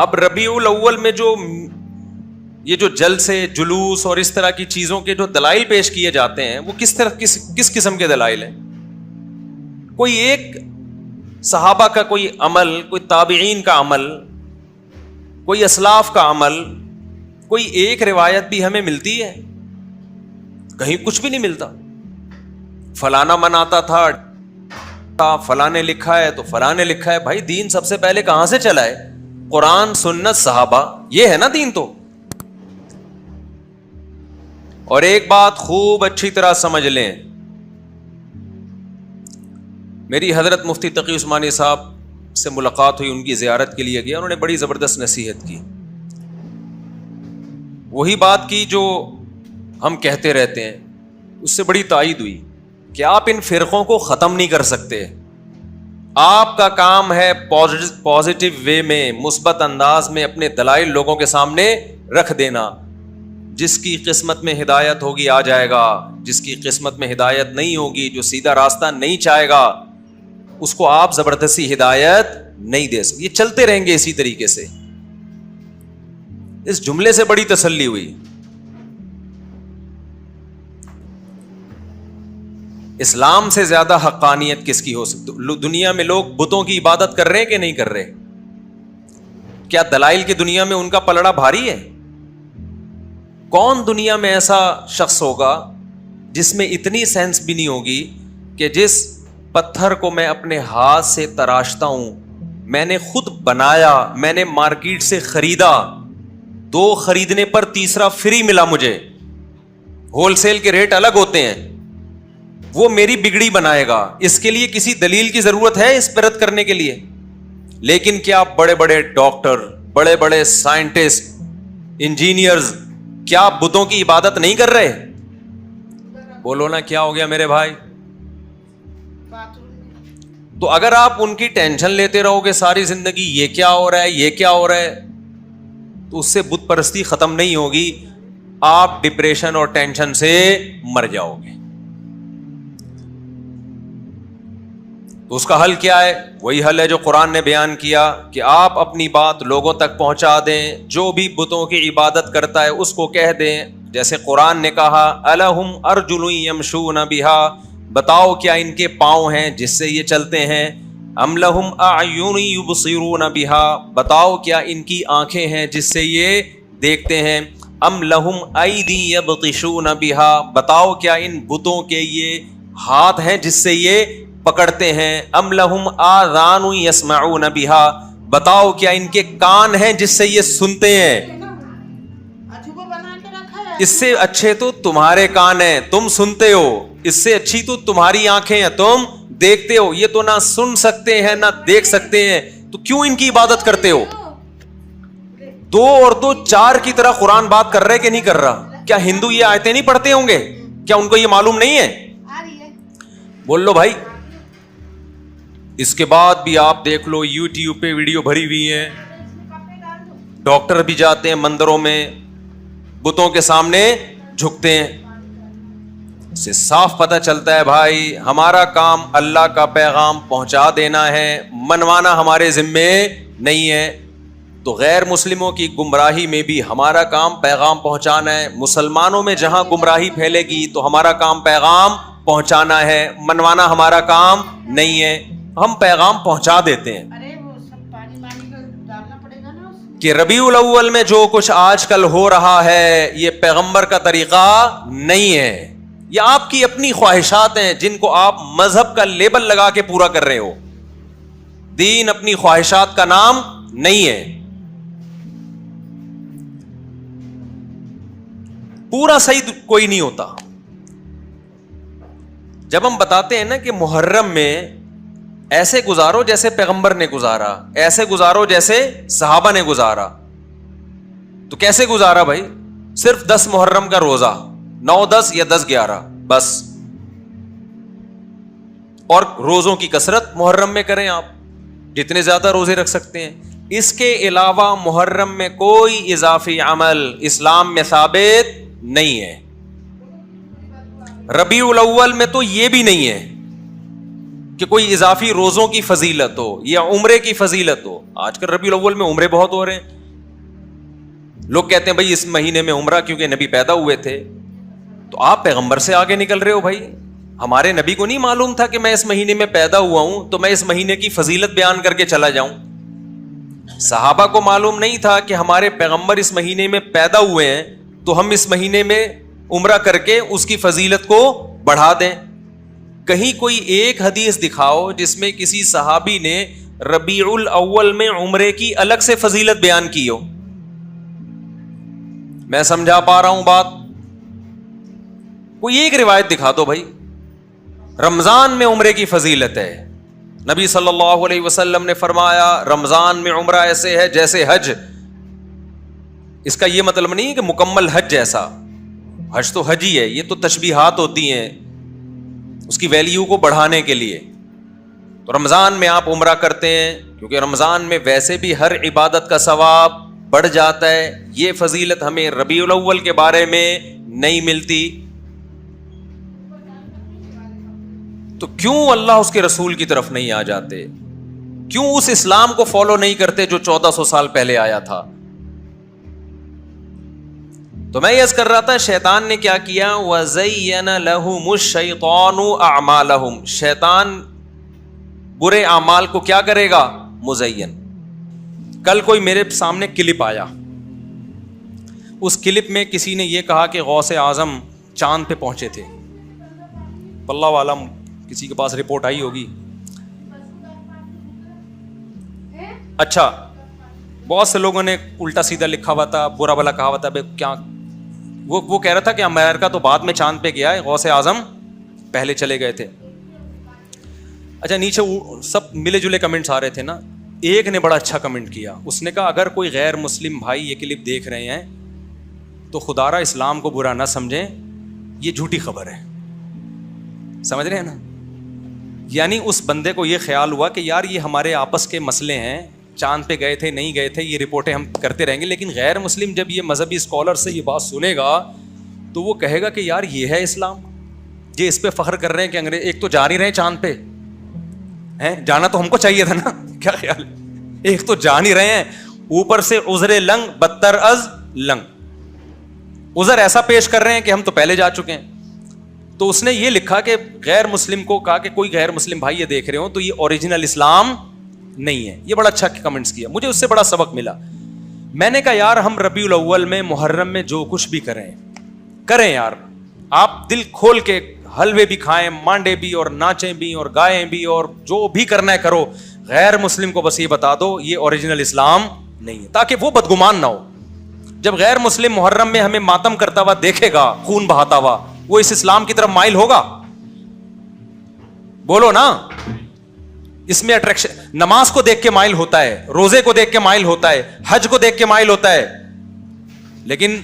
اب ربیع الاول میں یہ جو جلسے جلوس اور اس طرح کی چیزوں کے جو دلائل پیش کیے جاتے ہیں وہ کس قسم کے دلائل ہیں؟ کوئی ایک صحابہ کا کوئی عمل، کوئی تابعین کا عمل، کوئی اسلاف کا عمل، کوئی ایک روایت بھی ہمیں ملتی ہے؟ کہیں کچھ بھی نہیں ملتا. فلانا مناتا تھا، فلاں نے لکھا ہے تو فلاں نے لکھا ہے. بھائی دین سب سے پہلے کہاں سے چلا ہے؟ قرآن، سنت، صحابہ، یہ ہے نا دین. تو اور ایک بات خوب اچھی طرح سمجھ لیں، میری حضرت مفتی تقی عثمانی صاحب سے ملاقات ہوئی، ان کی زیارت کے لیے گیا، انہوں نے بڑی زبردست نصیحت کی. وہی بات کی جو ہم کہتے رہتے ہیں، اس سے بڑی تائید ہوئی کہ آپ ان فرقوں کو ختم نہیں کر سکتے. آپ کا کام ہے پازیٹیو وے میں، مثبت انداز میں اپنے دلائل لوگوں کے سامنے رکھ دینا. جس کی قسمت میں ہدایت ہوگی آ جائے گا، جس کی قسمت میں ہدایت نہیں ہوگی، جو سیدھا راستہ نہیں چاہے گا، اس کو آپ زبردستی ہدایت نہیں دے سکتے. یہ چلتے رہیں گے اسی طریقے سے. اس جملے سے بڑی تسلی ہوئی. اسلام سے زیادہ حقانیت کس کی ہو سکتی؟ دنیا میں لوگ بتوں کی عبادت کر رہے ہیں کہ نہیں کر رہے؟ کیا دلائل کی دنیا میں ان کا پلڑا بھاری ہے؟ کون دنیا میں ایسا شخص ہوگا جس میں اتنی سینس بھی نہیں ہوگی کہ جس پتھر کو میں اپنے ہاتھ سے تراشتا ہوں، میں نے خود بنایا، میں نے مارکیٹ سے خریدا، 2 خریدنے پر تیسرا فری ملا مجھے، ہول سیل کے ریٹ الگ ہوتے ہیں، وہ میری بگڑی بنائے گا. اس کے لیے کسی دلیل کی ضرورت ہے اس پر رد کرنے کے لیے؟ لیکن کیا بڑے بڑے ڈاکٹر، بڑے بڑے سائنٹسٹ، انجینئرز کیا بتوں کی عبادت نہیں کر رہے؟ بولو نا کیا ہو گیا میرے بھائی؟ تو اگر آپ ان کی ٹینشن لیتے رہو گے ساری زندگی، یہ کیا ہو رہا ہے، یہ کیا ہو رہا ہے، تو اس سے بت پرستی ختم نہیں ہوگی. آپ ڈپریشن اور ٹینشن سے مر جاؤ گے. تو اس کا حل کیا ہے؟ وہی حل ہے جو قرآن نے بیان کیا کہ آپ اپنی بات لوگوں تک پہنچا دیں. جو بھی بتوں کی عبادت کرتا ہے اس کو کہہ دیں، جیسے قرآن نے کہا الہم ارجل یمشون بہا، بتاؤ کیا ان کے پاؤں ہیں جس سے یہ چلتے ہیں؟ ام لہم اعین یبصرون بہا، بتاؤ کیا ان کی آنکھیں ہیں جس سے یہ دیکھتے ہیں؟ ام لہم ایدی یبطشون بہا، بتاؤ کیا ان بتوں کے یہ ہاتھ ہیں جس سے یہ پکڑتے ہیں؟ ام لہم آذان یسمعون بہا، بتاؤ کیا ان کے کان ہیں جس سے یہ سنتے ہیں؟ اس سے اچھے تو تمہارے کان ہیں، تم سنتے ہو. اس سے اچھی تو تمہاری آنکھیں ہیں، تم دیکھتے ہو. یہ تو نہ سن سکتے ہیں نہ دیکھ سکتے ہیں، تو کیوں ان کی عبادت کرتے ہو؟ 2 اور 2 4 کی طرح قرآن بات کر رہے کہ نہیں کر رہا؟ کیا ہندو یہ آیتیں نہیں پڑھتے ہوں گے؟ کیا ان کو یہ معلوم نہیں ہے؟ بول لو بھائی. اس کے بعد بھی آپ دیکھ لو یوٹیوب پہ ویڈیو بھری ہوئی ہیں، ڈاکٹر بھی جاتے ہیں مندروں میں، بتوں کے سامنے جھکتے ہیں. اس سے صاف پتہ چلتا ہے بھائی ہمارا کام اللہ کا پیغام پہنچا دینا ہے، منوانا ہمارے ذمے نہیں ہے. تو غیر مسلموں کی گمراہی میں بھی ہمارا کام پیغام پہنچانا ہے. مسلمانوں میں جہاں گمراہی پھیلے گی تو ہمارا کام پیغام پہنچانا ہے، منوانا ہمارا کام نہیں ہے. ہم پیغام پہنچا دیتے ہیں کہ ربیع الاول میں جو کچھ آج کل ہو رہا ہے یہ پیغمبر کا طریقہ نہیں ہے، یہ آپ کی اپنی خواہشات ہیں جن کو آپ مذہب کا لیبل لگا کے پورا کر رہے ہو. دین اپنی خواہشات کا نام نہیں ہے. پورا صحیح کوئی نہیں ہوتا. جب ہم بتاتے ہیں نا کہ محرم میں ایسے گزارو جیسے پیغمبر نے گزارا، ایسے گزارو جیسے صحابہ نے گزارا، تو کیسے گزارا بھائی؟ صرف 10 محرم کا روزہ، 9 10 یا 10 11 بس. اور روزوں کی کثرت محرم میں کریں، آپ جتنے زیادہ روزے رکھ سکتے ہیں. اس کے علاوہ محرم میں کوئی اضافی عمل اسلام میں ثابت نہیں ہے. ربیع الاول میں تو یہ بھی نہیں ہے کہ کوئی اضافی روزوں کی فضیلت ہو یا عمرے کی فضیلت ہو. آج کل ربیع الاول میں عمرے بہت ہو رہے ہیں. لوگ کہتے ہیں بھائی اس مہینے میں عمرہ کیونکہ نبی پیدا ہوئے تھے. تو آپ پیغمبر سے آگے نکل رہے ہو. بھائی ہمارے نبی کو نہیں معلوم تھا کہ میں اس مہینے میں پیدا ہوا ہوں تو میں اس مہینے کی فضیلت بیان کر کے چلا جاؤں. صحابہ کو معلوم نہیں تھا کہ ہمارے پیغمبر اس مہینے میں پیدا ہوئے ہیں تو ہم اس مہینے میں عمرہ کر کے اس کی فضیلت کو بڑھا دیں. کہیں کوئی ایک حدیث دکھاؤ جس میں کسی صحابی نے ربیع الاول میں عمرے کی الگ سے فضیلت بیان کی ہو. میں سمجھا پا رہا ہوں بات؟ کوئی ایک روایت دکھا دو بھائی. رمضان میں عمرے کی فضیلت ہے. نبی صلی اللہ علیہ وسلم نے فرمایا رمضان میں عمرہ ایسے ہے جیسے حج. اس کا یہ مطلب نہیں کہ مکمل حج جیسا. حج تو حج ہی ہے, یہ تو تشبیہات ہوتی ہیں اس کی ویلیو کو بڑھانے کے لیے. تو رمضان میں آپ عمرہ کرتے ہیں کیونکہ رمضان میں ویسے بھی ہر عبادت کا ثواب بڑھ جاتا ہے. یہ فضیلت ہمیں ربیع الاول کے بارے میں نہیں ملتی. تو کیوں اللہ اس کے رسول کی طرف نہیں آ جاتے؟ کیوں اس اسلام کو فالو نہیں کرتے جو 1400 سال پہلے آیا تھا؟ تو میں یہ عرض کر رہا تھا شیطان نے کیا کیا؟ وَزَيَّنَ لَهُمُ الشَّيْطَانُ أَعْمَالَهُمْ. شیطان برے اعمال کو کیا کرے گا؟ مزین. کل کوئی میرے سامنے کلپ آیا, اس کلپ میں کسی نے یہ کہا کہ غوث اعظم چاند پہ پہنچے تھے. اللہ عالم کسی کے پاس رپورٹ آئی ہوگی. اچھا, بہت سے لوگوں نے الٹا سیدھا لکھا ہوا تھا, برا بھلا کہا ہوا تھا. کیا وہ کہہ رہا تھا کہ امریکہ تو بعد میں چاند پہ گیا ہے, غوث اعظم پہلے چلے گئے تھے. اچھا, نیچے سب ملے جلے کمنٹس آ رہے تھے نا. ایک نے بڑا اچھا کمنٹ کیا, اس نے کہا اگر کوئی غیر مسلم بھائی یہ کلپ دیکھ رہے ہیں تو خدا را اسلام کو برا نہ سمجھیں, یہ جھوٹی خبر ہے. سمجھ رہے ہیں نا؟ یعنی اس بندے کو یہ خیال ہوا کہ یار یہ ہمارے آپس کے مسئلے ہیں, چاند پہ گئے تھے نہیں گئے تھے یہ رپورٹیں ہم کرتے رہیں گے, لیکن غیر مسلم جب یہ مذہبی اسکالر سے یہ بات سنے گا تو وہ کہے گا کہ یار یہ ہے اسلام. یہ اس پہ فخر کر رہے ہیں کہ انگریز ایک تو جا نہیں رہے چاند پہ, ہیں جانا تو ہم کو چاہیے تھا نا. کیا خیال ہے؟ ایک تو جا نہیں رہے ہیں, اوپر سے عذر لنگ بدتر از لنگ, عذر ایسا پیش کر رہے ہیں کہ ہم تو پہلے جا چکے ہیں. تو اس نے یہ لکھا کہ غیر مسلم کو کہا کہ کوئی غیر مسلم بھائی یہ دیکھ رہے ہو تو یہ اوریجنل اسلام نہیں ہے. یہ بڑا اچھا کمنٹس کیا, مجھے اس سے بڑا سبق ملا. میں نے کہا یار ہم ربیع الاول میں محرم میں جو کچھ بھی کریں یار, آپ دل کھول کے حلوے بھی کھائیں, مانڈے بھی, اور ناچیں بھی, اور گائیں بھی, اور جو بھی کرنا ہے کرو. غیر مسلم کو بس یہ بتا دو یہ اوریجنل اسلام نہیں ہے, تاکہ وہ بدگمان نہ ہو. جب غیر مسلم محرم میں ہمیں ماتم کرتا ہوا دیکھے گا, خون بہاتا ہوا, وہ اس اسلام کی طرف مائل ہوگا؟ بولو نا. اس میں اٹریکشن, نماز کو دیکھ کے مائل ہوتا ہے, روزے کو دیکھ کے مائل ہوتا ہے, حج کو دیکھ کے مائل ہوتا ہے. لیکن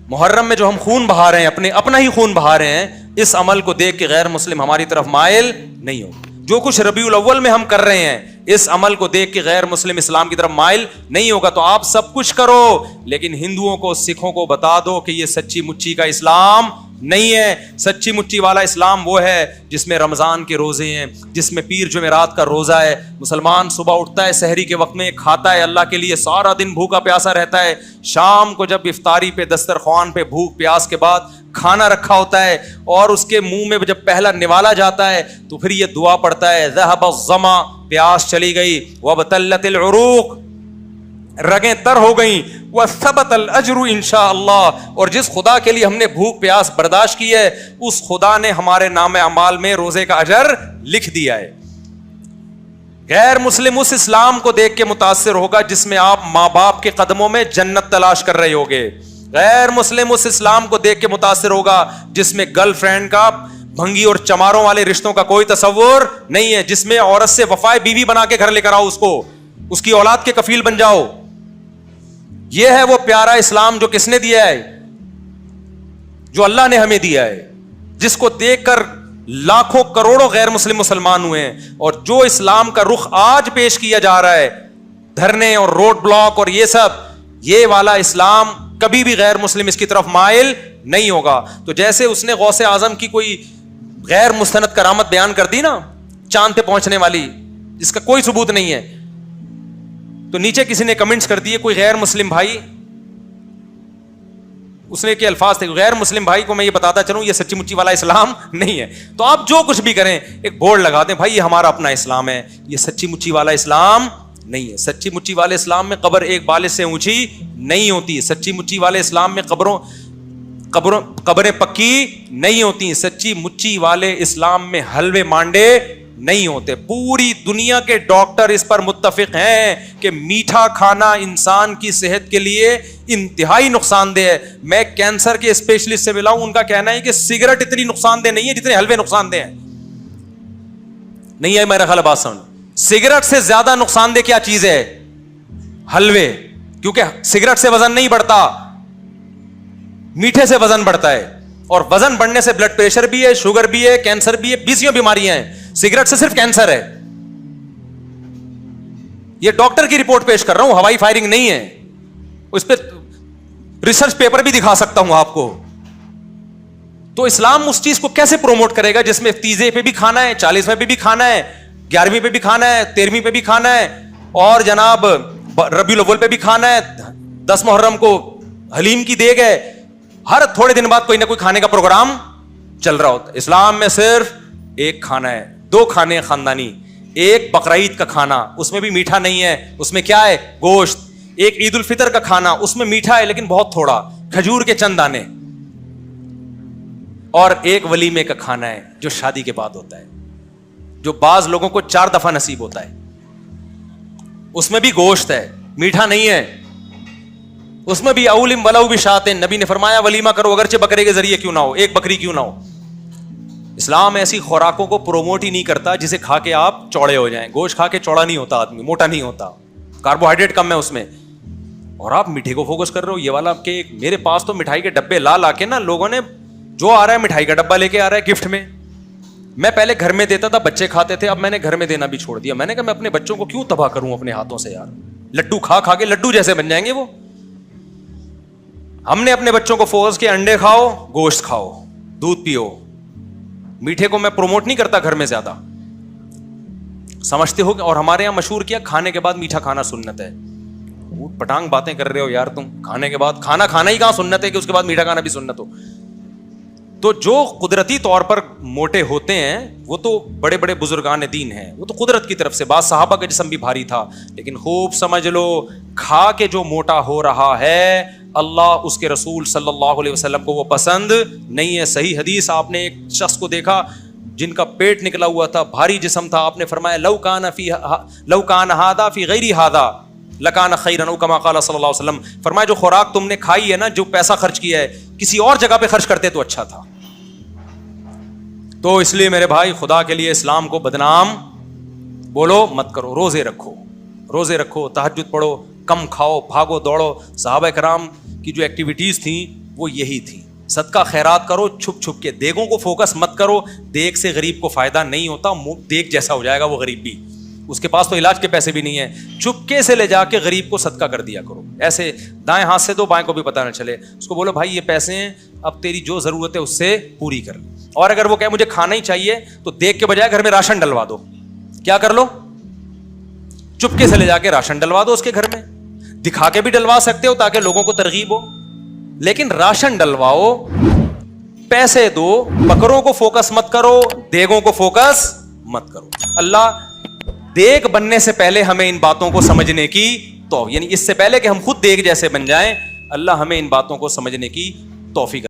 محرم میں جو ہم خون بہا رہے ہیں, اپنا ہی خون بہا رہے ہیں, اس عمل کو دیکھ کے غیر مسلم ہماری طرف مائل نہیں ہو. جو کچھ ربیع الاول میں ہم کر رہے ہیں اس عمل کو دیکھ کے غیر مسلم اسلام کی طرف مائل نہیں ہوگا. تو آپ سب کچھ کرو لیکن ہندوؤں کو, سکھوں کو بتا دو کہ یہ سچی مچی کا اسلام نہیں ہے. سچی مچی والا اسلام وہ ہے جس میں رمضان کے روزے ہیں, جس میں پیر جمعرات کا روزہ ہے. مسلمان صبح اٹھتا ہے, سحری کے وقت میں کھاتا ہے اللہ کے لیے, سارا دن بھوکا پیاسا رہتا ہے. شام کو جب افطاری پہ دسترخوان پہ بھوک پیاس کے بعد کھانا رکھا ہوتا ہے اور اس کے منہ میں جب پہلا نوالا جاتا ہے تو پھر یہ دعا پڑھتا ہے ذهب الظما, پیاس چلی گئی, وابتلت العروق, رگیں تر ہو گئیں, وثبت الاجر انشاءاللہ, اور جس خدا کے لیے ہم نے بھوک پیاس برداشت کی ہے اس خدا نے ہمارے نام اعمال میں روزے کا اجر لکھ دیا ہے. غیر مسلم اس اسلام کو دیکھ کے متاثر ہوگا جس میں آپ ماں باپ کے قدموں میں جنت تلاش کر رہے ہوگے. غیر مسلم اس اسلام کو دیکھ کے متاثر ہوگا جس میں گرل فرینڈ کا بھنگی اور چماروں والے رشتوں کا کوئی تصور نہیں ہے, جس میں عورت سے وفائے بیوی بنا کے گھر لے کر آؤ, اس کو اس کی اولاد کے کفیل بن جاؤ. یہ ہے وہ پیارا اسلام جو کس نے دیا ہے؟ جو اللہ نے ہمیں دیا ہے, جس کو دیکھ کر لاکھوں کروڑوں غیر مسلم مسلمان ہوئے ہیں. اور جو اسلام کا رخ آج پیش کیا جا رہا ہے, دھرنے اور روڈ بلاک اور یہ سب, یہ والا اسلام کبھی بھی غیر مسلم اس کی طرف مائل نہیں ہوگا. تو جیسے اس نے غوث اعظم کی کوئی غیر مستند کرامت بیان کر دی نا, چاند پہ پہنچنے والی جس کا کوئی ثبوت نہیں ہے. تو نیچے کسی نے کمنٹس کر دیے, کوئی غیر مسلم بھائی, اس نے کے الفاظ تھے, غیر مسلم بھائی کو میں یہ بتاتا چلوں یہ سچی مچی والا اسلام نہیں ہے. تو آپ جو کچھ بھی کریں ایک بورڈ لگا دیں, بھائی یہ ہمارا اپنا اسلام ہے, یہ سچی مچی والا اسلام نہیں ہے. سچی مچی والے اسلام میں قبر ایک بالش سے اونچی نہیں ہوتی. سچی مچی والے اسلام میں قبریں پکی نہیں ہوتی. سچی مچی والے اسلام میں حلوے مانڈے نہیں ہوتے. پوری دنیا کے ڈاکٹر اس پر متفق ہیں کہ میٹھا کھانا انسان کی صحت کے لیے انتہائی نقصان دہ ہے. میں کینسر کے اسپیشلسٹ سے ملا ہوں, ان کا کہنا ہے کہ سگریٹ اتنی نقصان دہ نہیں ہے جتنے حلوے نقصان دہ ہیں. نہیں ہے میرا خیال بات سمجھ. سگریٹ سے زیادہ نقصان دہ کیا چیز ہے؟ حلوے. کیونکہ سگریٹ سے وزن نہیں بڑھتا, میٹھے سے وزن بڑھتا ہے, اور وزن بڑھنے سے بلڈ پریشر بھی ہے, شوگر بھی ہے, کینسر بھی ہے, 20 بیماریاں ہیں. سگریٹ سے صرف کینسر ہے. یہ ڈاکٹر کی رپورٹ پیش کر رہا ہوں, ہوائی فائرنگ نہیں ہے. اس پہ ریسرچ پیپر بھی دکھا سکتا ہوں آپ کو. تو اسلام اس چیز کو کیسے پروموٹ کرے گا جس میں 30 پہ بھی کھانا ہے, 40 پہ بھی کھانا ہے, 11ویں پہ بھی کھانا ہے, 13ویں پہ بھی کھانا ہے, اور جناب ربیع الاول پہ بھی کھانا ہے, 10 محرم کو حلیم کی دیگ ہے. ہر تھوڑے دن بعد کوئی نہ کوئی کھانے کا پروگرام چل رہا ہوتا ہے. اسلام میں صرف ایک کھانا ہے, 2 کھانے خاندانی. ایک بقرعید کا کھانا, اس میں بھی میٹھا نہیں ہے, اس میں کیا ہے؟ گوشت. ایک عید الفطر کا کھانا, اس میں میٹھا ہے لیکن بہت تھوڑا, کھجور کے چند دانے. اور ایک ولیمے کا کھانا ہے جو شادی کے بعد ہوتا ہے, جو بعض لوگوں کو 4 دفعہ نصیب ہوتا ہے. اس میں بھی گوشت ہے, میٹھا نہیں ہے. اس میں بھی اولم ولو بشاتن, نبی نے فرمایا ولیمہ کرو اگرچہ بکرے کے ذریعے کیوں نہ ہو, ایک بکری کیوں نہ ہو. اسلام ایسی خوراکوں کو پروموٹ ہی نہیں کرتا جسے کھا کے آپ چوڑے ہو جائیں. گوشت کھا کے چوڑا نہیں ہوتا آدمی, موٹا نہیں ہوتا, کاربوہائیڈریٹ کم ہے اس میں. اور آپ میٹھے کو فوکس کر رہے ہو, یہ والا کہ میرے پاس تو مٹھائی کے ڈبے لا کے نا لوگوں نے, جو آ رہا ہے مٹھائی کا ڈبہ لے کے آ رہا ہے گفٹ میں. میں پہلے گھر میں دیتا تھا, بچے کھاتے تھے, اب میں نے گھر میں دینا بھی چھوڑ دیا. میں نے کہا میں اپنے بچوں کو کیوں تباہ کروں اپنے ہاتھوں سے یار. لڈو کھا کے لڈو جیسے بن جائیں گے وہ. ہم نے اپنے بچوں کو فوکس کیا, انڈے کھاؤ, گوشت کھاؤ, دودھ پیو. میٹھے کو میں پروموٹ نہیں کرتا گھر میں زیادہ, سمجھتے ہو. اور ہمارے یہاں مشہور کیا, کھانے کے بعد میٹھا کھانا سنت ہے. پٹانگ باتیں کر رہے ہو یار تم. کھانے کے بعد کھانا ہی کہاں سنت ہے کہ اس کے بعد میٹھا کھانا بھی سنت ہو. تو جو قدرتی طور پر موٹے ہوتے ہیں وہ تو بڑے بڑے بزرگان دین ہیں, وہ تو قدرت کی طرف سے. بعض صحابہ کا جسم بھی بھاری تھا, لیکن خوب سمجھ لو کھا کے جو موٹا ہو رہا ہے اللہ اس کے رسول صلی اللہ علیہ وسلم کو وہ پسند نہیں ہے. صحیح حدیث, آپ نے ایک شخص کو دیکھا جن کا پیٹ نکلا ہوا تھا, بھاری جسم تھا, آپ نے فرمایا لو کان ھذا فی غیر ھذا لکان خیرا او کما قال صلی اللہ علیہ وسلم. فرمایا جو خوراک تم نے کھائی ہے نا, جو پیسہ خرچ کیا ہے, کسی اور جگہ پہ خرچ کرتے تو اچھا تھا. تو اس لیے میرے بھائی خدا کے لیے اسلام کو بدنام بولو مت کرو. روزے رکھو, تہجد پڑھو, کم کھاؤ, بھاگو دوڑو. صحابہ کرام کی جو ایکٹیویٹیز تھیں وہ یہی تھی. صدقہ خیرات کرو چھپ چھپ کے, دیگوں کو فوکس مت کرو. دیگ سے غریب کو فائدہ نہیں ہوتا, دیگ جیسا ہو جائے گا وہ غریب بھی, اس کے پاس تو علاج کے پیسے بھی نہیں ہیں. چپکے سے لے جا کے غریب کو صدقہ کر دیا کرو. ایسے دائیں ہاتھ سے دو, بائیں کو بھی پتہ نہ چلے. اس کو بولو بھائی یہ پیسے ہیں, اب تیری جو ضرورت ہے اس سے پوری کر. اور اگر وہ کہے مجھے کھانا ہی چاہیے تو دیگ کے بجائے گھر میں راشن ڈلوا دو. کیا کر لو, چپکے سے لے جا کے راشن ڈلوا دو اس کے گھر میں. دکھا کے بھی ڈلوا سکتے ہو تاکہ لوگوں کو ترغیب ہو, لیکن راشن ڈلواؤ, پیسے دو. بکروں کو فوکس مت کرو, دیگوں کو فوکس مت کرو. اللہ دیگ بننے سے پہلے ہمیں ان باتوں کو سمجھنے کی تو, یعنی اس سے پہلے کہ ہم خود دیگ جیسے بن جائیں, اللہ ہمیں ان باتوں کو سمجھنے کی توفیق